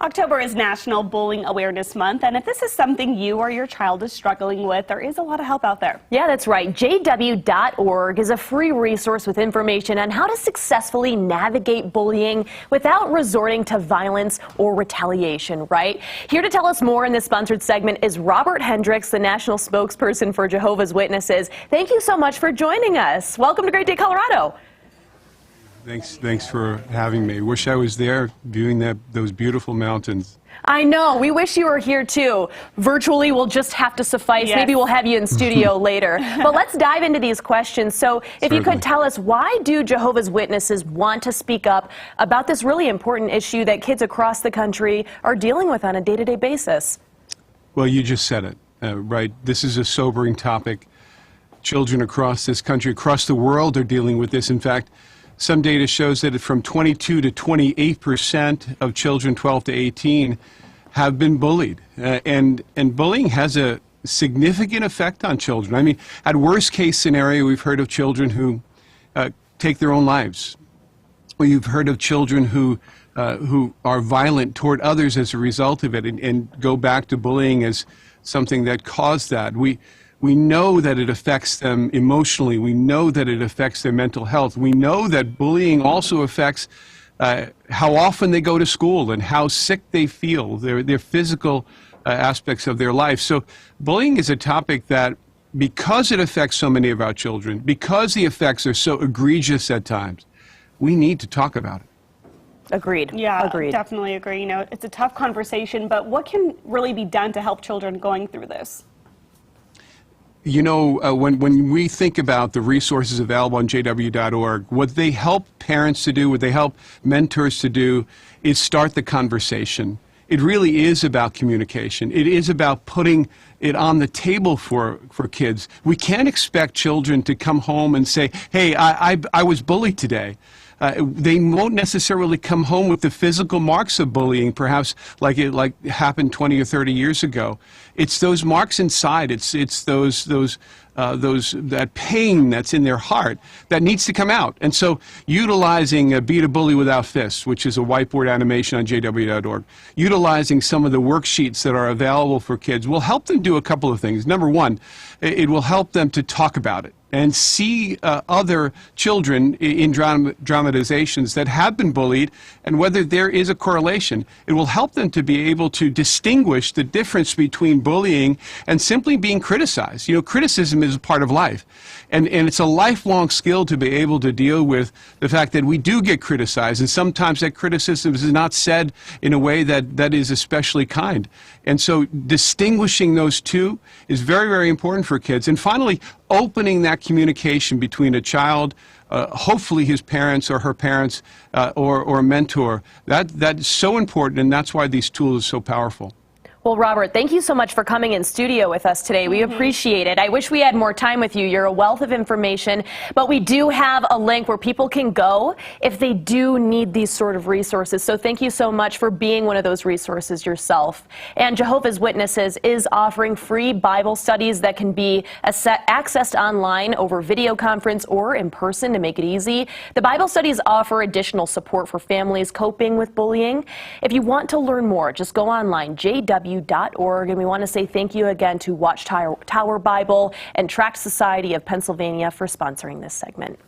October is National Bullying Awareness Month, and if this is something you or your child is struggling with, there is a lot of help out there. Yeah, that's right. JW.org is a free resource with information on how to successfully navigate bullying without resorting to violence or retaliation, right? Here to tell us more in this sponsored segment is Robert Hendricks, the national spokesperson for Jehovah's Witnesses. Thank you so much for joining us. Welcome to Great Day, Colorado. Thanks for having me. Wish I was there viewing those beautiful mountains. I know. We wish you were here too. Virtually will just have to suffice. Yes. Maybe we'll have you in studio later. But let's dive into these questions. So if you could tell us, why do Jehovah's Witnesses want to speak up about this really important issue that kids across the country are dealing with on a day-to-day basis? Well, you just said it, right? This is a sobering topic. Children across this country, across the world, are dealing with this. In fact, some data shows that from 22 to 28% of children 12 to 18 have been bullied. And bullying has a significant effect on children. I mean, at worst case scenario, we've heard of children who take their own lives. We've heard of children who are violent toward others as a result of it, and go back to bullying as something that caused that. We know that it affects them emotionally. We know that it affects their mental health. We know that bullying also affects how often they go to school and how sick they feel, their physical aspects of their life. So bullying is a topic that, because it affects so many of our children, because the effects are so egregious at times, we need to talk about it. Agreed. Yeah, agreed. Definitely agree. You know, it's a tough conversation, but what can really be done to help children going through this? You know, when we think about the resources available on JW.org, what they help parents to do, what they help mentors to do, is start the conversation. It really is about communication. It is about putting it on the table for kids. We can't expect children to come home and say, hey, I was bullied today. They won't necessarily come home with the physical marks of bullying, perhaps like happened 20 or 30 years ago. It's those marks inside. It's that pain that's in their heart that needs to come out. And so, utilizing Beat a Bully Without Fists, which is a whiteboard animation on JW.org, utilizing some of the worksheets that are available for kids will help them do a couple of things. Number one, it will help them to talk about it and see other children in dramatizations that have been bullied, and whether there is a correlation. It will help them to be able to distinguish the difference between bullying and simply being criticized. You know, criticism is a part of life, and it's a lifelong skill to be able to deal with the fact that we do get criticized, and sometimes that criticism is not said in a way that is especially kind. And so distinguishing those two is very, very important for kids. And finally, opening that communication between a child, hopefully his parents or her parents, or a mentor, that is so important, and that's why these tools are so powerful. Well, Robert, thank you so much for coming in studio with us today. We appreciate it. I wish we had more time with you. You're a wealth of information, but we do have a link where people can go if they do need these sort of resources. So thank you so much for being one of those resources yourself. And Jehovah's Witnesses is offering free Bible studies that can be accessed online over video conference or in person to make it easy. The Bible studies offer additional support for families coping with bullying. If you want to learn more, just go online, JW.org, and we want to say thank you again to Watchtower Bible and Tract Society of Pennsylvania for sponsoring this segment.